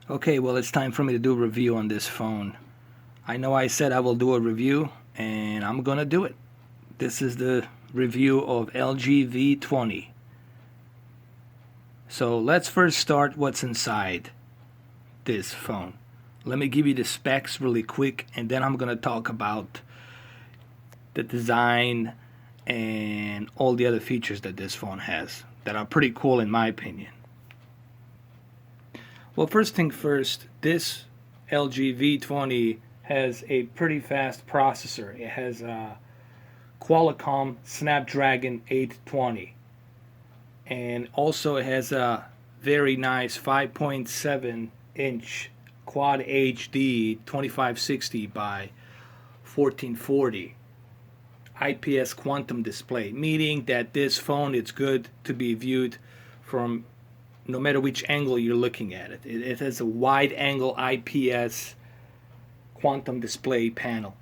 Okay, well, it's time for me to do a review on this phone. I know I said I will do a review, and I'm gonna do it. This is the review of LG V20. So let's first start what's inside this phone. Let me give you the specs really quick, and then I'm gonna talk about the design and all the other features that this phone has that are pretty cool in my opinion. Well, first thing first, this LG V20 has a pretty fast processor. It has a Qualcomm Snapdragon 820, and also it has a very nice 5.7-inch Quad HD 2560 by 1440 IPS quantum display, meaning that this phone is good to be viewed from no matter which angle you're looking at it. It has a wide angle IPS quantum display panel,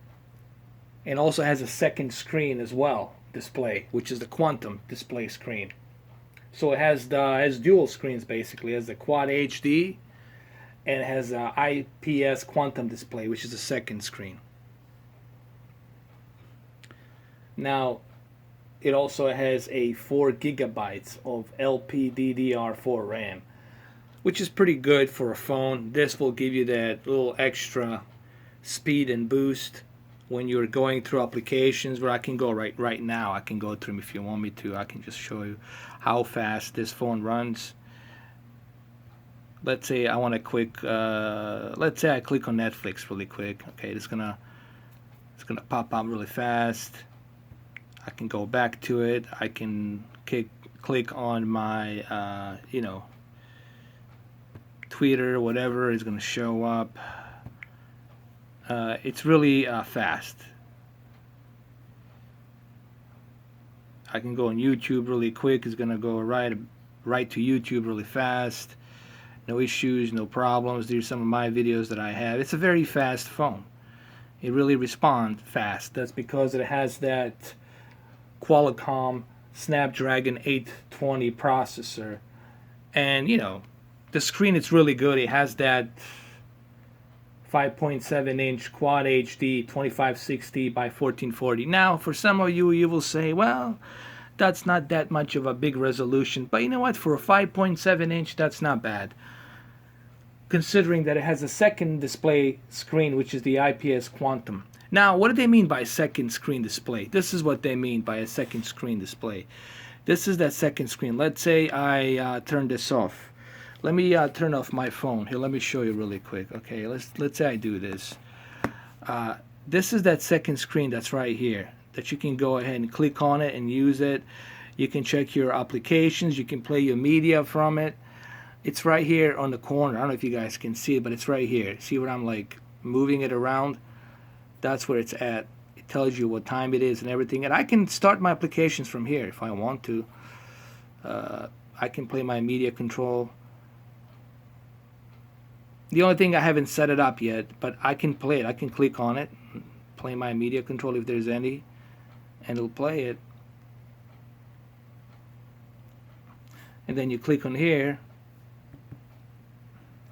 and also has a second screen as well display, which is the quantum display screen. So it has dual screens basically. It has the Quad HD and it has a IPS quantum display, which is the second screen. Now, it also has a 4 gigabytes of LPDDR4 RAM, which is pretty good for a phone. This will give you that little extra speed and boost when you're going through applications, where I can go right now. I can go through them if you want me to. I can just show you how fast this phone runs. Let's say I want to let's say I click on Netflix really quick. Okay, it's gonna pop up really fast. I can go back to it. I can click on my Twitter, whatever is going to show up. It's really fast. I can go on YouTube really quick. It's going to go right to YouTube really fast. No issues, no problems. These are some of my videos that I have. It's a very fast phone. It really responds fast. That's because it has that Qualcomm Snapdragon 820 processor, and the screen is really good. It has that 5.7-inch Quad HD 2560 by 1440. Now, for some of you, you will say, well, that's not that much of a big resolution, but you know what? For a 5.7-inch, that's not bad, considering that it has a second display screen, which is the IPS quantum. Now, what do they mean by second screen display? This is what they mean by a second screen display. This is that second screen. Let's say I turn this off. Let me turn off my phone. Here, let me show you really quick. Okay, let's say I do this. This is that second screen that's right here, that you can go ahead and click on it and use it. You can check your applications. You can play your media from it. It's right here on the corner. I don't know if you guys can see it, but it's right here. See where I'm like moving it around? That's where it's at. It tells you what time it is and everything. And I can start my applications from here if I want to. I can play my media control. The only thing I haven't set it up yet, but I can play it. I can click on it, play my media control if there's any, and it'll play it. And then you click on here,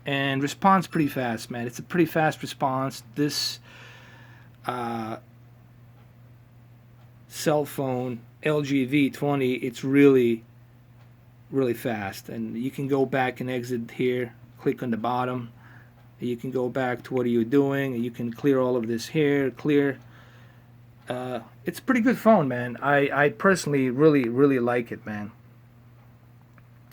and responds pretty fast, man. It's a pretty fast response. This Cellphone LG V20, it's really fast, and you can go back and exit here. Click on the bottom. You can go back to what are you doing, and you can clear all of this here. Clear. It's a pretty good phone, man. I personally really like it, man.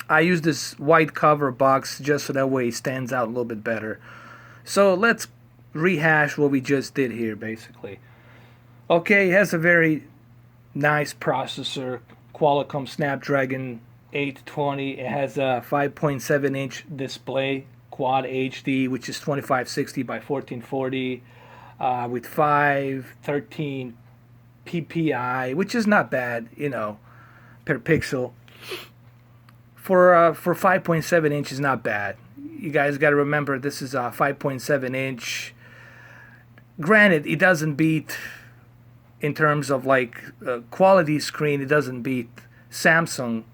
I use this white cover box just so that way it stands out a little bit better. So let's rehash what we just did here, basically. Okay, it has a very nice processor, Qualcomm Snapdragon 820. It has a 5.7-inch display, Quad HD, which is 2560 by 1440, with 513 ppi, which is not bad, per pixel. For 5.7 inch is not bad. You guys got to remember this is a 5.7 inch. Granted, it doesn't beat in terms of like quality screen. It doesn't beat Samsung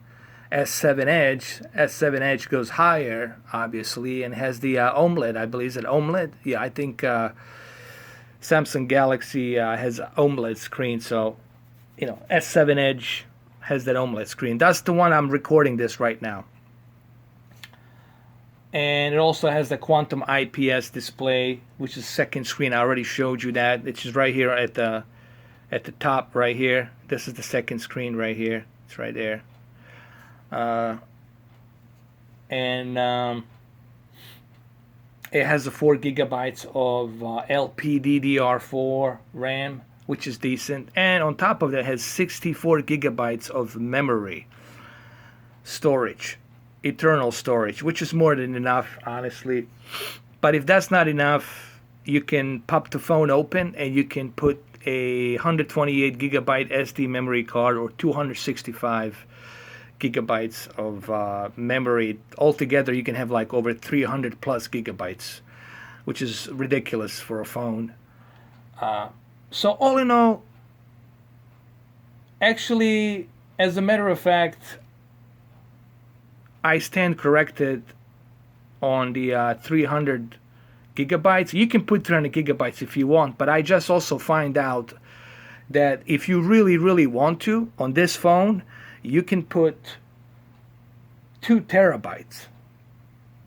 S7 Edge. S7 Edge goes higher, obviously, and has the OLED. I believe, is it OLED? Yeah, I think Samsung Galaxy has OLED screen. So, S7 Edge has that OLED screen. That's the one I'm recording this right now. And it also has the quantum IPS display, which is second screen. I already showed you that. It's just right here at the top right here. This is the second screen right here. It's right there. And it has a 4 gigabytes of LPDDR4 RAM, which is decent. And on top of that, it has 64 gigabytes of memory storage, eternal storage, which is more than enough, honestly. But if that's not enough, you can pop the phone open and you can put a 128 gigabyte SD memory card or 265 gigabytes of memory. Altogether, you can have like over 300 plus gigabytes, which is ridiculous for a phone. So all in all, actually, as a matter of fact, I stand corrected on the 300 gigabytes. You can put 300 gigabytes if you want, but I just also find out that if you really, really want to, on this phone, you can put 2 terabytes.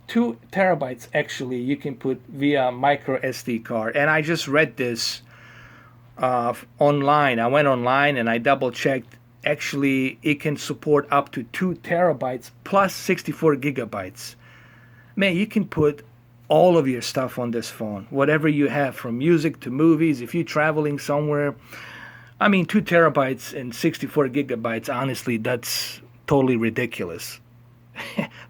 2 terabytes actually you can put via micro SD card. And I just read this online. I went online and I double checked. Actually, it can support up to 2 terabytes plus 64 gigabytes. Man, you can put all of your stuff on this phone. Whatever you have, from music to movies. If you're traveling somewhere, 2 terabytes and 64 gigabytes, honestly, that's totally ridiculous.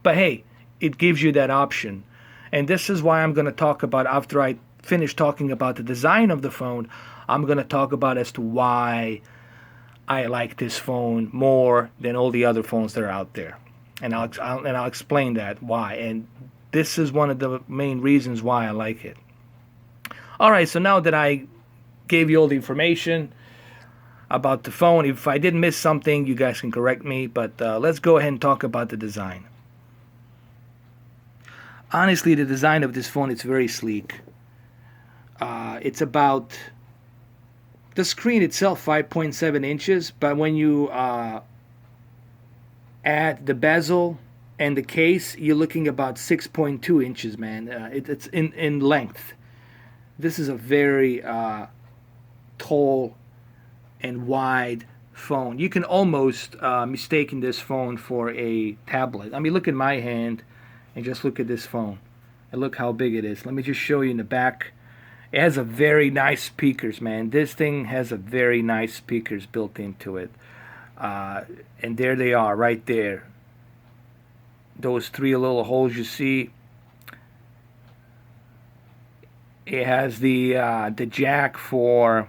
But hey, it gives you that option. And this is why I'm going to talk about, after I finish talking about the design of the phone, I'm going to talk about as to why I like this phone more than all the other phones that are out there. And I'll explain that, why. And this is one of the main reasons why I like it. All right, so now that I gave you all the information about the phone, if I did miss something, you guys can correct me, but let's go ahead and talk about the design. Honestly, the design of this phone is very sleek. It's about, the screen itself 5.7 inches, but when you add the bezel and the case, you're looking about 6.2 inches, man. It's in length. This is a very tall and wide phone. You can almost mistake this phone for a tablet. Look at my hand and just look at this phone. And look how big it is. Let me just show you in the back. It has a very nice speakers, man. This thing has a very nice speakers built into it. And there they are, right there. Those 3 little holes you see. It has the jack for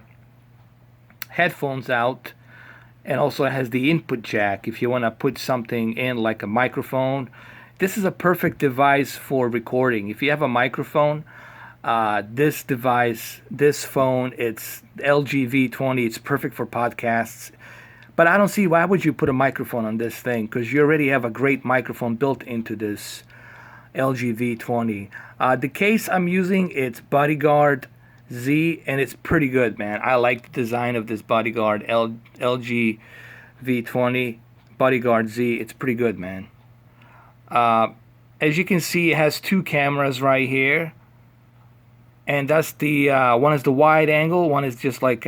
headphones out, and also it has the input jack if you want to put something in, like a microphone. This is a perfect device for recording. If you have a microphone, this device, this phone, it's LG V20. It's perfect for podcasts. But I don't see, why would you put a microphone on this thing? Because you already have a great microphone built into this LG V20. The case I'm using, it's Bodyguard Z, and it's pretty good, man. I like the design of this Bodyguard LG V20 Bodyguard Z. It's pretty good, man. As you can see, it has 2 cameras right here, and that's the one is the wide angle, one is just like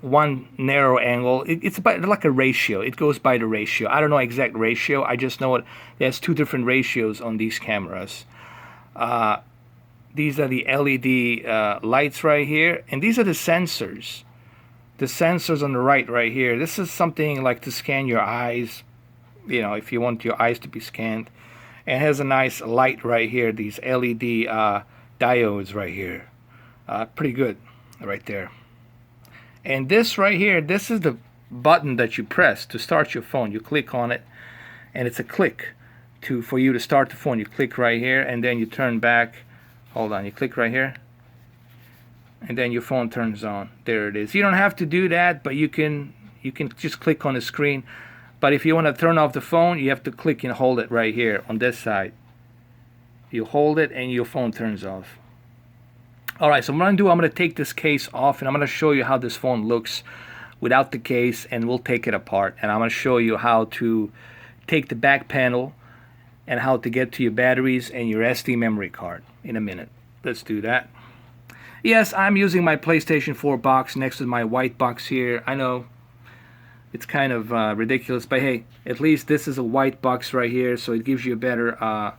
one narrow angle. It's about like a ratio. It goes by the ratio. I don't know exact ratio. I just know it has 2 different ratios on these cameras. These are the LED lights right here, and these are the sensors. The sensors on the right here. This is something like to scan your eyes, if you want your eyes to be scanned. And it has a nice light right here, these LED diodes right here. Pretty good right there. And this right here, this is the button that you press to start your phone. You click on it, and it's a click for you to start the phone. You click right here, and then you turn back. Hold on, you click right here, and then your phone turns on. There it is. You don't have to do that, but you can just click on the screen. But if you want to turn off the phone, you have to click and hold it right here on this side. You hold it and your phone turns off. Alright, so what I'm going to do, I'm going to take this case off and I'm going to show you how this phone looks without the case, and we'll take it apart. And I'm going to show you how to take the back panel and how to get to your batteries and your SD memory card in a minute. Let's do that. Yes, I'm using my PlayStation 4 box next to my white box here. I know it's kind of ridiculous, but hey, at least this is a white box right here, so it gives you a better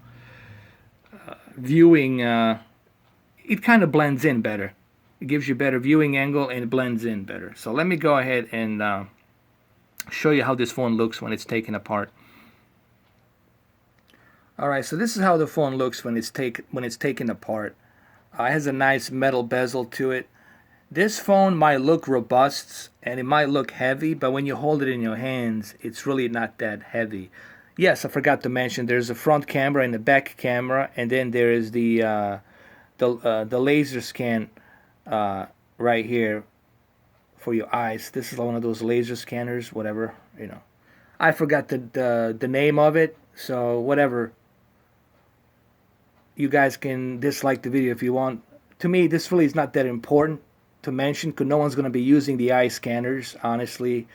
viewing. It kind of blends in better. It gives you a better viewing angle and it blends in better. So let me go ahead and show you how this phone looks when it's taken apart. Alright, so this is how the phone looks when it's taken apart. It has a nice metal bezel to it. This phone might look robust and it might look heavy, but when you hold it in your hands, it's really not that heavy. Yes, I forgot to mention there's a front camera and a back camera, and then there is the laser scan right here for your eyes. This is one of those laser scanners, whatever, you know. I forgot the name of it, so whatever. You guys can dislike the video if you want. To me, this really is not that important to mention because no one's going to be using the eye scanners, honestly.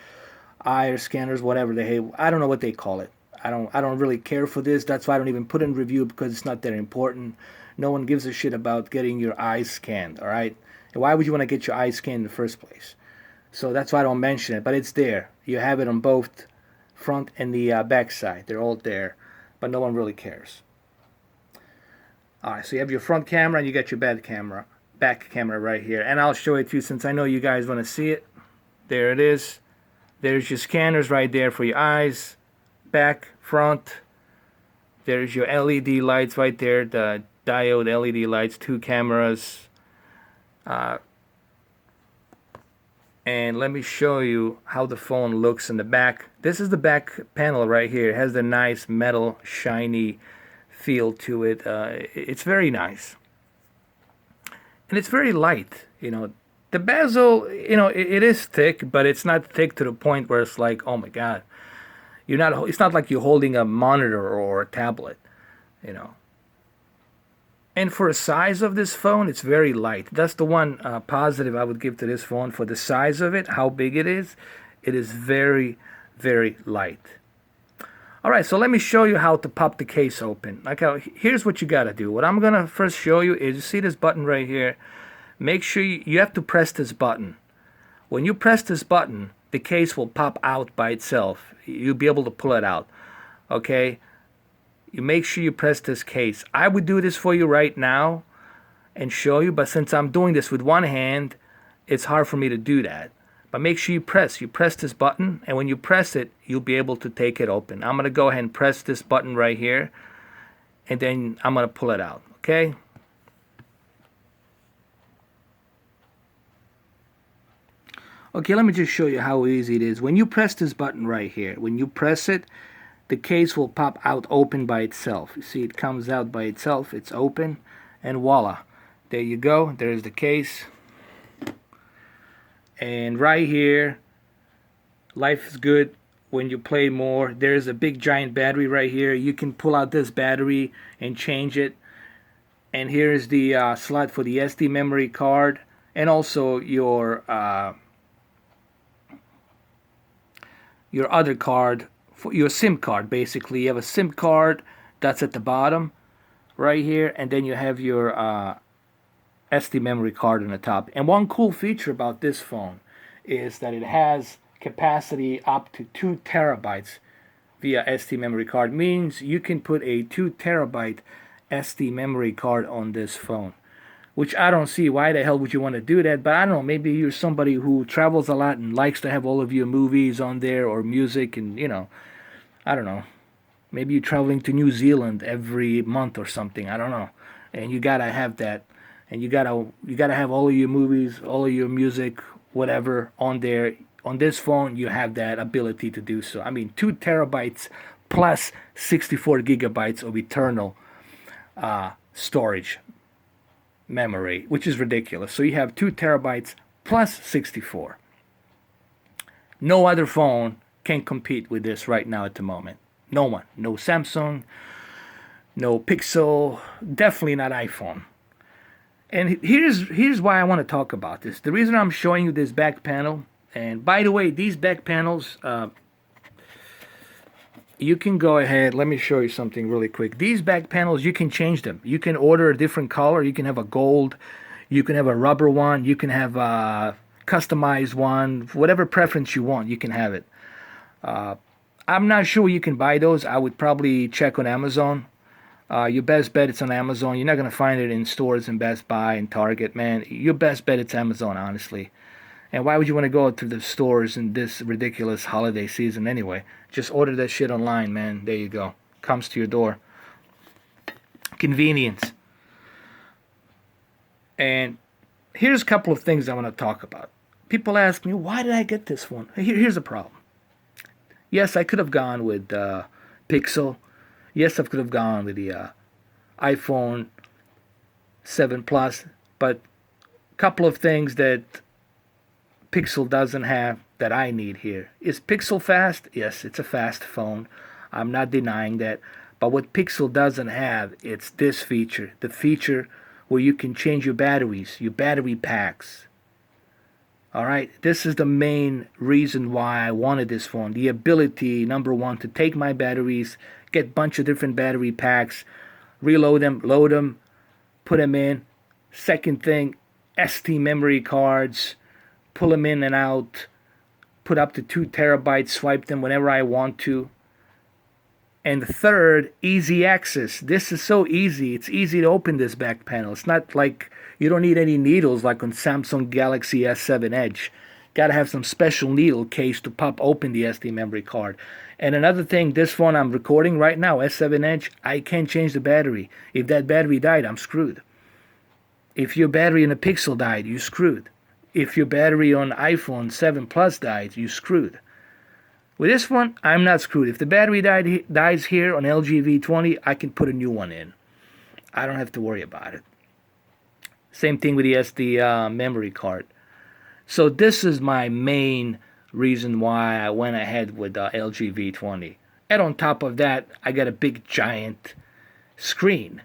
Eye or scanners, whatever they have. I don't know what they call it. I don't really care for this. That's why I don't even put it in review, because it's not that important. No one gives a shit about getting your eyes scanned, all right? And why would you want to get your eyes scanned in the first place? So that's why I don't mention it, but it's there. You have it on both front and the back side. They're all there, but no one really cares. Alright, so you have your front camera and you got your back camera right here. And I'll show it to you since I know you guys want to see it. There it is. There's your scanners right there for your eyes, back, front. There's your LED lights right there, the diode LED lights, 2 cameras. And let me show you how the phone looks in the back. This is the back panel right here. It has the nice metal shiny feel to it. It's very nice. And it's very light, you know. The bezel, you know, it is thick, but it's not thick to the point where it's like, oh my god. It's not like you're holding a monitor or a tablet, you know. And for the size of this phone, it's very light. That's the one positive I would give to this phone. For the size of it, how big it is very, very light. Alright, so let me show you how to pop the case open. Here's what you got to do. What I'm going to first show you is, you see this button right here? Make sure you have to press this button. When you press this button, the case will pop out by itself. You'll be able to pull it out. Okay? You make sure you press this case. I would do this for you right now and show you, but since I'm doing this with one hand, it's hard for me to do that. But make sure you press this button, and when you press it, you'll be able to take it open. I'm going to go ahead and press this button right here, and then I'm going to pull it out, okay? Okay, let me just show you how easy it is. When you press this button right here, when you press it, the case will pop out open by itself. You see, it comes out by itself. It's open, and voila. There you go. There's the case. And right here, life is good when you play more. There's a big giant battery right here. You can pull out this battery and change it. And here's the slot for the SD memory card, and also your other card, for your SIM card. Basically, you have a SIM card that's at the bottom right here, and then you have your SD memory card on the top. And one cool feature about this phone is that it has capacity up to 2 terabytes via SD memory card. Means you can put a 2 terabyte SD memory card on this phone, which I don't see why the hell would you want to do that. But I don't know, maybe you're somebody who travels a lot and likes to have all of your movies on there, or music, and you know, I don't know, maybe you're traveling to New Zealand every month or something, I don't know, and you gotta have that. And you gotta have all of your movies, all of your music, whatever on there. On this phone, you have that ability to do so. I mean, 2 terabytes plus 64 gigabytes of eternal storage memory, which is ridiculous. So you have 2 terabytes plus 64. No other phone can't compete with this right now at the moment. No one. No Samsung, no Pixel, definitely not iPhone. And here's why I want to talk about this. The reason I'm showing you this back panel, and by the way, these back panels, you can go ahead. Let me show you something really quick. These back panels, you can change them. You can order a different color. You can have a gold. You can have a rubber one. You can have a customized one. Whatever preference you want, you can have it. I'm not sure you can buy those. I would probably check on Amazon. Your best bet it's on Amazon. You're not going to find it in stores in Best Buy and Target, man. Your best bet it's Amazon, honestly. And why would you want to go to the stores in this ridiculous holiday season anyway? Just order that shit online, man. There you go. Comes to your door. Convenience. And here's a couple of things I want to talk about. People ask me, why did I get this one? Here's the problem. Yes, I could have gone with Pixel. Yes, I could have gone with the iPhone 7 Plus. But a couple of things that Pixel doesn't have that I need here. Is Pixel fast? Yes, it's a fast phone. I'm not denying that. But what Pixel doesn't have, it's this feature. The feature where you can change your batteries, your battery packs. Alright, this is the main reason why I wanted this phone. The ability, number one, to take my batteries, get a bunch of different battery packs, reload them, load them, put them in. Second thing, SD memory cards, pull them in and out, put up to 2 terabytes, swipe them whenever I want to. And the third, easy access. This is so easy. It's easy to open this back panel. It's not like you don't need any needles like on Samsung Galaxy S7 Edge. Got to have some special needle case to pop open the SD memory card. And another thing, this phone I'm recording right now, S7 Edge, I can't change the battery. If that battery died, I'm screwed. If your battery in a Pixel died, you screwed. If your battery on iPhone 7 Plus died, you screwed. With this one, I'm not screwed. If the battery dies here on LG V20, I can put a new one in. I don't have to worry about it. Same thing with the SD memory card. So this is my main reason why I went ahead with the LG V20. And on top of that, I got a big giant screen.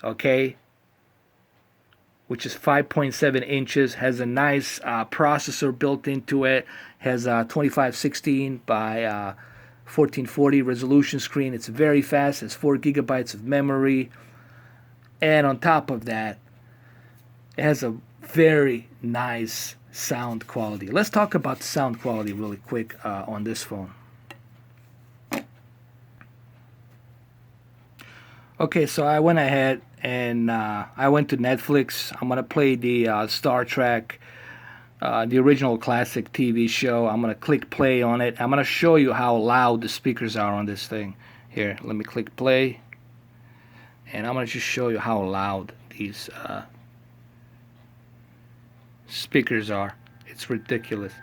Okay? Which is 5.7 inches, has a nice processor built into it, has a 2516 by 1440 resolution screen. It's very fast, has 4 gigabytes of memory, and on top of that, it has a very nice sound quality. Let's talk about the sound quality really quick on this phone. Okay, so I went ahead and I went to Netflix. I'm gonna play the Star Trek, the original classic TV show. I'm gonna click play on it. I'm gonna show you how loud the speakers are on this thing. Here, let me click play, and I'm gonna just show you how loud these speakers are. It's ridiculous.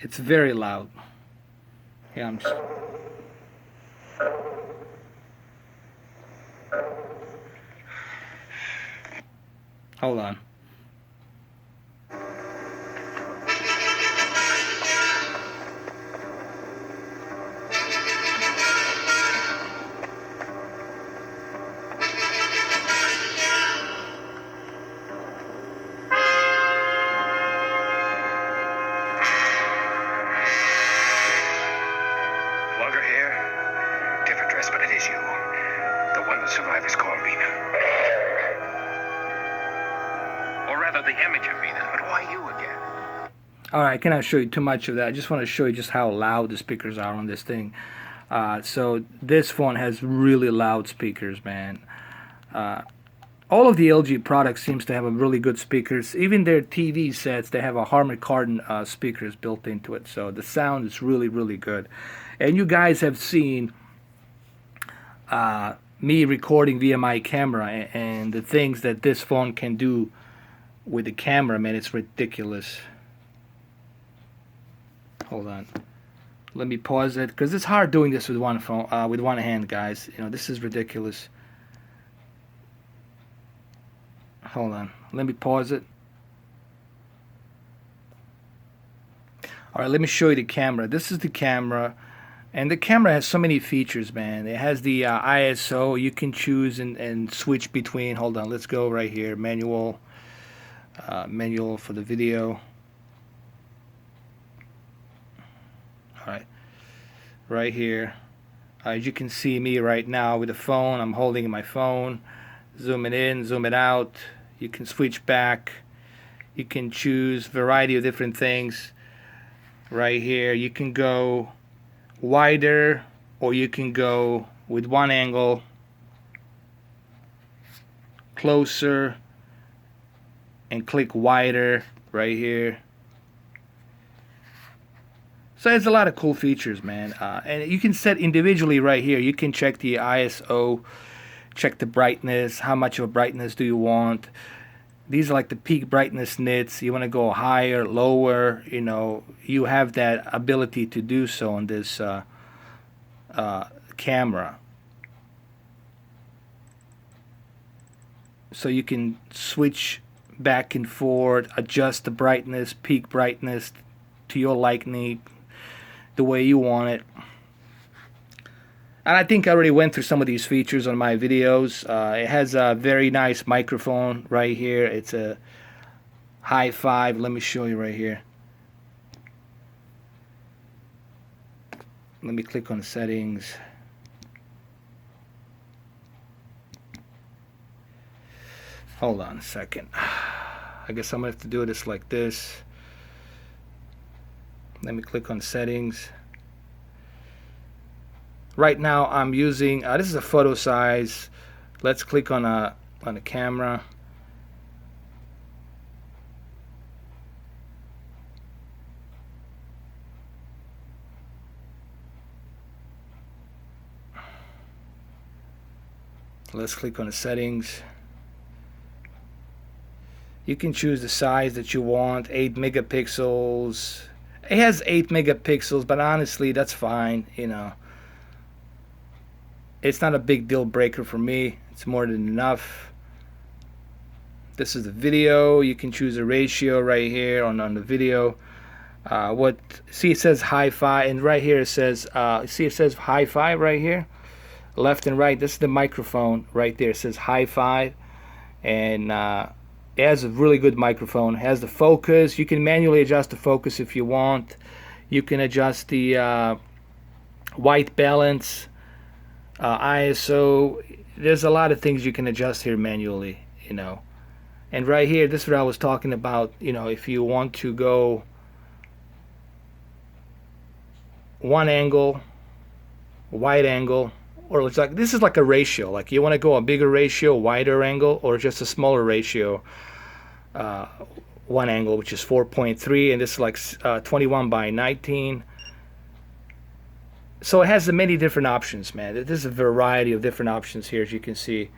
It's very loud. Yeah, I'm just... Hold on. Longer hair, different dress, but it is you. The one the survivors call Mina. Or rather, the image of Mina. But why you again? Alright, I cannot show you too much of that. I just want to show you just how loud the speakers are on this thing. So this phone has really loud speakers, man. all of the LG products seems to have a really good speakers. Even their TV sets, they have a Harman Kardon speakers built into it, so the sound is really, really good. And you guys have seen me recording via my camera, and the things that this phone can do with the camera, man, it's ridiculous. Hold on, let me pause it, because it's hard doing this with one phone, with one hand, guys. You know, this is ridiculous. Hold on, let me pause it. All right, let me show you the camera. This is the camera, and the camera has so many features, man. It has the ISO. You can choose and switch between. Hold on, let's go right here. Manual for the video. All right, right here. As you can see me right now with the phone, I'm holding my phone. Zoom it in, zoom it out. You can switch back. You can choose a variety of different things. Right here, you can go wider, or you can go with one angle, closer, and click wider right here. So there's a lot of cool features, man. And you can set individually right here. You can check the ISO, check the brightness, how much of a brightness do you want. These are like the peak brightness nits. You want to go higher, lower, you know, you have that ability to do so on this camera. So you can switch back and forth, adjust the brightness, peak brightness to your liking, the way you want it. And I think I already went through some of these features on my videos. It has a very nice microphone right here. It's a hi-fi. Let me show you right here. Let me click on the settings. Hold on a second. I guess I'm going to have to do this like this. Let me click on settings. Right now I'm using this is a photo size. Let's click on a camera. Let's click on the settings. You can choose the size that you want. 8 megapixels. It has 8 megapixels, but honestly that's fine, you know. It's not a big deal breaker for me. It's more than enough. This is the video. You can choose a ratio right here on the video. See, it says hi-fi, and right here it says see, it says hi-fi right here, left and right. This is the microphone right there. It says hi-fi, and it has a really good microphone. It has the focus. You can manually adjust the focus if you want. You can adjust the white balance, ISO. There's a lot of things you can adjust here manually, you know. And right here, this is what I was talking about, you know, if you want to go one angle, wide angle, or it's like, this is like a ratio, like you want to go a bigger ratio, wider angle, or just a smaller ratio, one angle, which is 4.3, and this is like 21 by 19. So it has many different options, man. There's a variety of different options here, as you can see,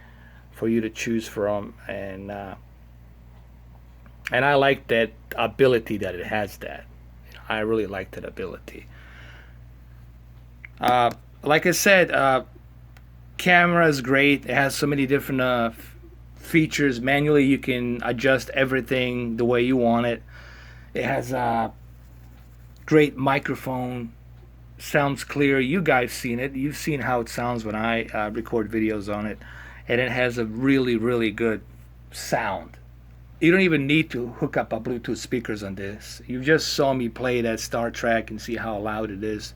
for you to choose from, and I like that ability that it has. That I really like that ability. Like I said, camera is great. It has so many different features. Manually, you can adjust everything the way you want it. It has a great microphone. Sounds clear. You guys seen it. You've seen how it sounds when I record videos on it, and it has a really, really good sound. You don't even need to hook up a Bluetooth speakers on this. You just saw me play that Star Trek and see how loud it is.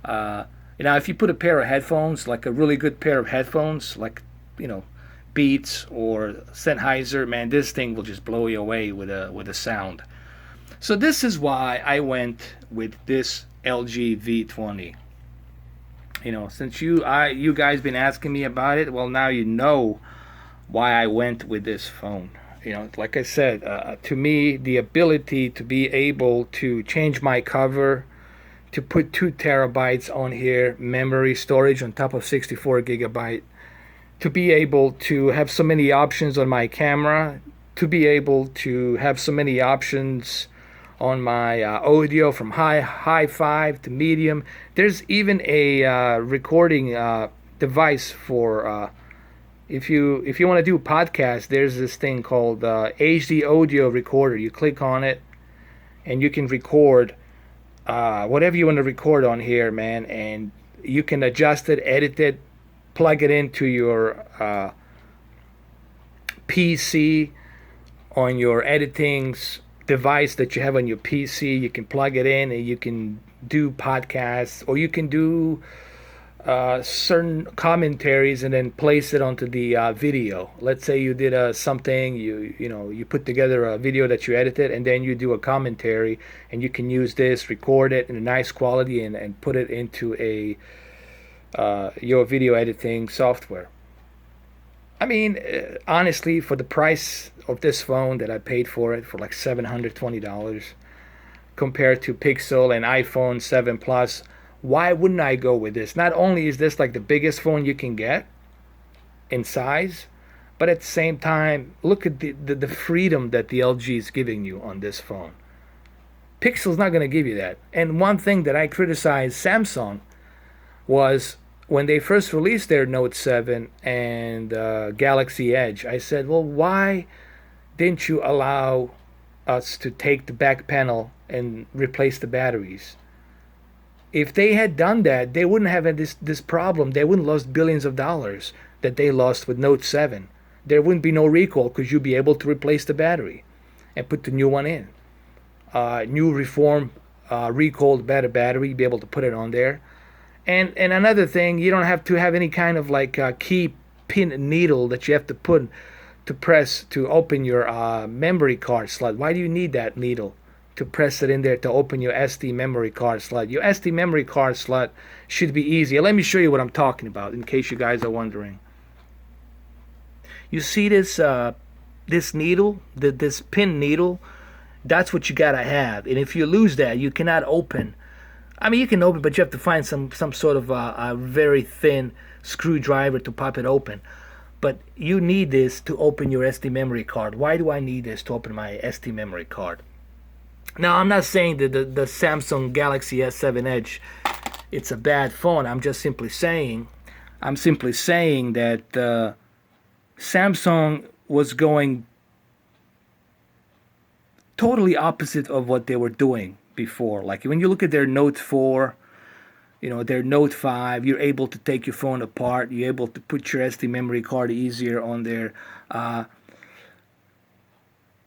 You know, if you put a pair of headphones, like a really good pair of headphones, like, you know, Beats or Sennheiser, man, this thing will just blow you away with a sound. So this is why I went with this LG V20. You know, since you guys been asking me about it, well, now you know why I went with this phone. You know, like I said, to me, the ability to be able to change my cover, to put 2 terabytes on here, memory storage on top of 64 gigabyte, to be able to have so many options on my camera, to be able to have so many options on my audio from high five to medium. There's even a recording device for if you want to do a podcast. There's this thing called HD audio recorder. You click on it and you can record whatever you want to record on here, man, and you can adjust it, edit it, plug it into your PC on your editing device that you have on your PC. You can plug it in and you can do podcasts, or you can do certain commentaries and then place it onto the video. Let's say you did something, you put together a video that you edited, and then you do a commentary, and you can use this, record it in a nice quality, and put it into a your video editing software. I mean, honestly, for the price of this phone that I paid for it, for like $720 compared to Pixel and iPhone 7 Plus, why wouldn't I go with this? Not only is this like the biggest phone you can get in size, but at the same time, look at the freedom that the LG is giving you on this phone. Pixel's not going to give you that. And one thing that I criticized Samsung was when they first released their Note 7 and Galaxy Edge, I said, well, why didn't you allow us to take the back panel and replace the batteries? If they had done that, they wouldn't have had this problem. They wouldn't have lost billions of dollars that they lost with Note 7. There wouldn't be no recall because you'd be able to replace the battery and put the new one in. New reform, recalled better battery, you'd be able to put it on there. And another thing, you don't have to have any kind of like key pin needle that you have to put to press to open your memory card slot. Why do you need that needle to press it in there to open your SD memory card slot? Your SD memory card slot should be easy. Let me show you what I'm talking about in case you guys are wondering. You see this this needle, this pin needle? That's what you gotta have. And if you lose that, you cannot open. I mean, you can open, but you have to find some sort of a very thin screwdriver to pop it open. But you need this to open your SD memory card. Why do I need this to open my SD memory card? Now, I'm not saying that the Samsung Galaxy S7 Edge, it's a bad phone. I'm simply saying that Samsung was going totally opposite of what they were doing before. Like when you look at their Note 4, their Note 5, you're able to take your phone apart. You're able to put your SD memory card easier on there. Now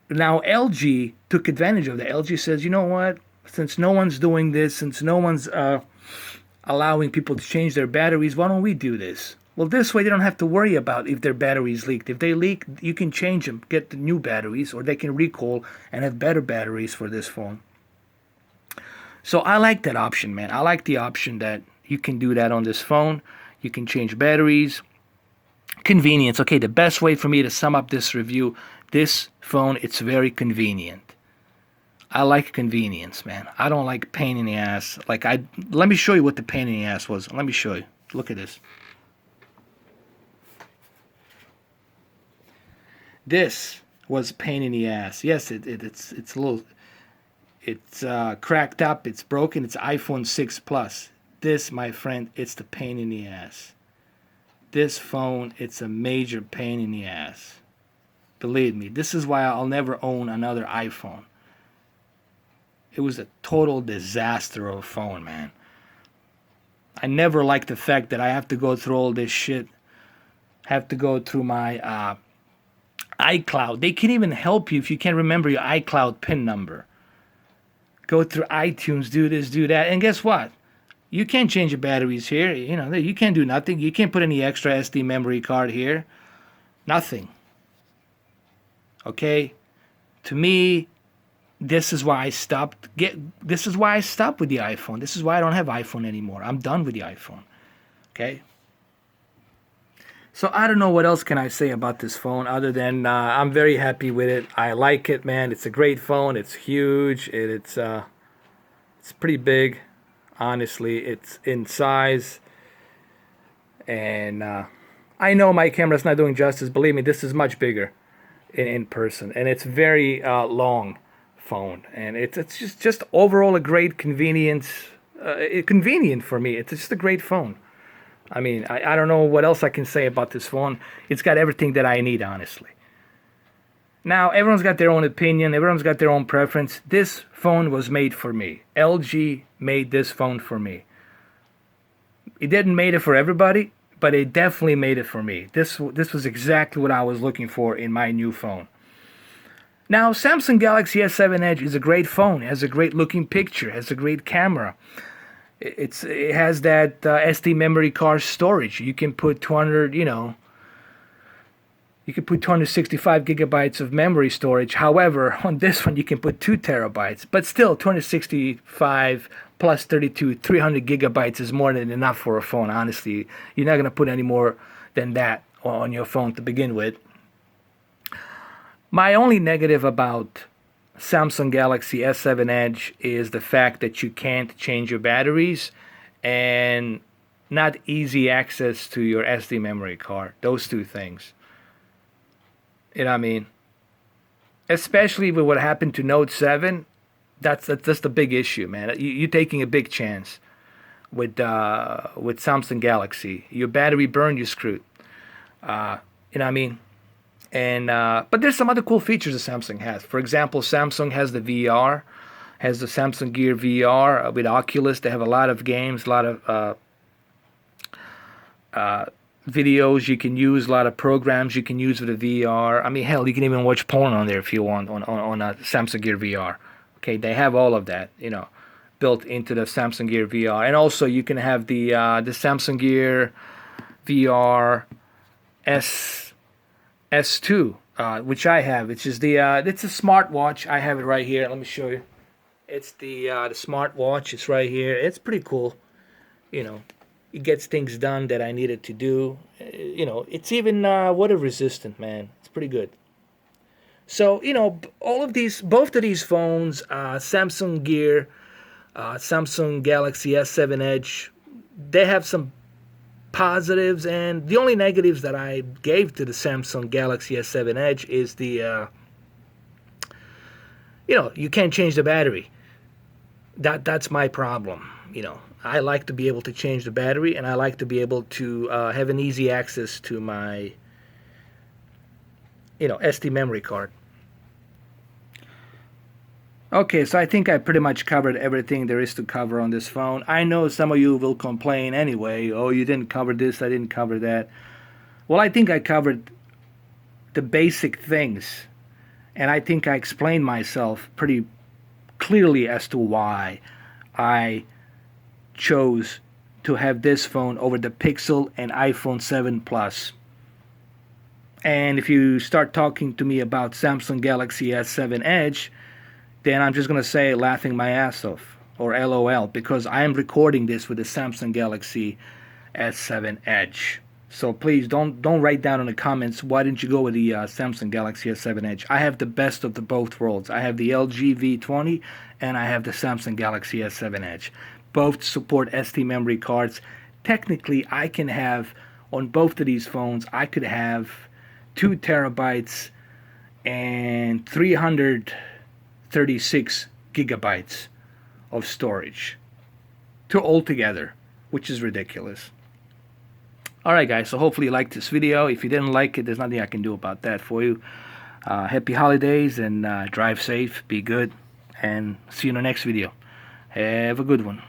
LG took advantage of that. LG says, you know what? Since no one's doing this, since no one's allowing people to change their batteries, why don't we do this? Well, this way they don't have to worry about if their batteries leaked. If they leak, you can change them, get the new batteries, or they can recall and have better batteries for this phone. So I like that option, man. I like the option that you can do that on this phone. You can change batteries. Convenience. Okay, the best way for me to sum up this review, this phone, it's very convenient. I like convenience, man. I don't like pain in the ass. Let me show you what the pain in the ass was. Let me show you. Look at this. This was pain in the ass. Yes, it's a little... It's cracked up, it's broken, it's iPhone 6 Plus. This, my friend, it's the pain in the ass. This phone, it's a major pain in the ass. Believe me, this is why I'll never own another iPhone. It was a total disaster of a phone, man. I never liked the fact that I have to go through all this shit. Have to go through my iCloud. They can't even help you if you can't remember your iCloud PIN number. Go through iTunes, do this, do that, and guess what? You can't change your batteries here. You can't do nothing. You can't put any extra SD memory card here. Nothing. Okay? To me, this is why I stopped. This is why I stopped with the iPhone. This is why I don't have iPhone anymore. I'm done with the iPhone. Okay? So I don't know what else can I say about this phone other than I'm very happy with it. I like it, man. It's a great phone. It's huge. It's pretty big, honestly. It's in size, and I know my camera's not doing justice. Believe me, this is much bigger in person, and it's very long phone, and it's just overall a great convenience. Convenient for me. It's just a great phone. I mean, I don't know what else I can say about this phone. It's got everything that I need, honestly. Now, everyone's got their own opinion. Everyone's got their own preference. This phone was made for me. LG made this phone for me. It didn't made it for everybody, but it definitely made it for me. This was exactly what I was looking for in my new phone. Now, Samsung Galaxy S7 Edge is a great phone. It has a great looking picture. It has a great camera. It has that SD memory card storage. You can put 265 gigabytes of memory storage. However, on this one you can put 2 terabytes. But still, 265 plus 32, 300 gigabytes is more than enough for a phone. Honestly, you're not gonna put any more than that on your phone to begin with. My only negative about Samsung Galaxy S7 Edge is the fact that you can't change your batteries and not easy access to your SD memory card. Those two things. You know what I mean? Especially with what happened to Note 7, that's the big issue, man. You're taking a big chance with Samsung Galaxy. Your battery burn, you're screwed. You know what I mean? And but there's some other cool features that Samsung has. For example, Samsung has the VR, has the Samsung Gear VR with Oculus. They have a lot of games, a lot of videos you can use, a lot of programs you can use with the VR. I mean, hell, you can even watch porn on there if you want on a Samsung Gear VR. Okay, they have all of that, built into the Samsung Gear VR. And also, you can have the Samsung Gear VR S2, which I have, which is it's a smartwatch. I have it right here. Let me show you. It's the smartwatch. It's right here. It's pretty cool. It gets things done that I needed to do. It's even water resistant, man. It's pretty good. So both of these phones, Samsung Gear, Samsung Galaxy S7 Edge, they have some positives, and the only negatives that I gave to the Samsung Galaxy S7 Edge is the you can't change the battery. That's my problem. I like to be able to change the battery, and I like to be able to have an easy access to my SD memory card. Okay, so I think I pretty much covered everything there is to cover on this phone. I know some of you will complain anyway, oh, you didn't cover this, I didn't cover that. Well, I think I covered the basic things, and I think I explained myself pretty clearly as to why I chose to have this phone over the Pixel and iPhone 7 Plus. And if you start talking to me about Samsung Galaxy S7 Edge, then I'm just going to say laughing my ass off, or LOL, because I am recording this with the Samsung Galaxy S7 Edge. So please don't write down in the comments, why didn't you go with the Samsung Galaxy S7 Edge? I have the best of the both worlds. I have the LG V20 and I have the Samsung Galaxy S7 Edge. Both support SD memory cards. Technically, I can have, on both of these phones, I could have 2 terabytes and 336 gigabytes of storage to altogether, which is ridiculous. Alright guys, so hopefully you liked this video. If you didn't like it, there's nothing I can do about that for you. Happy holidays, and drive safe, be good, and see you in the next video. Have a good one.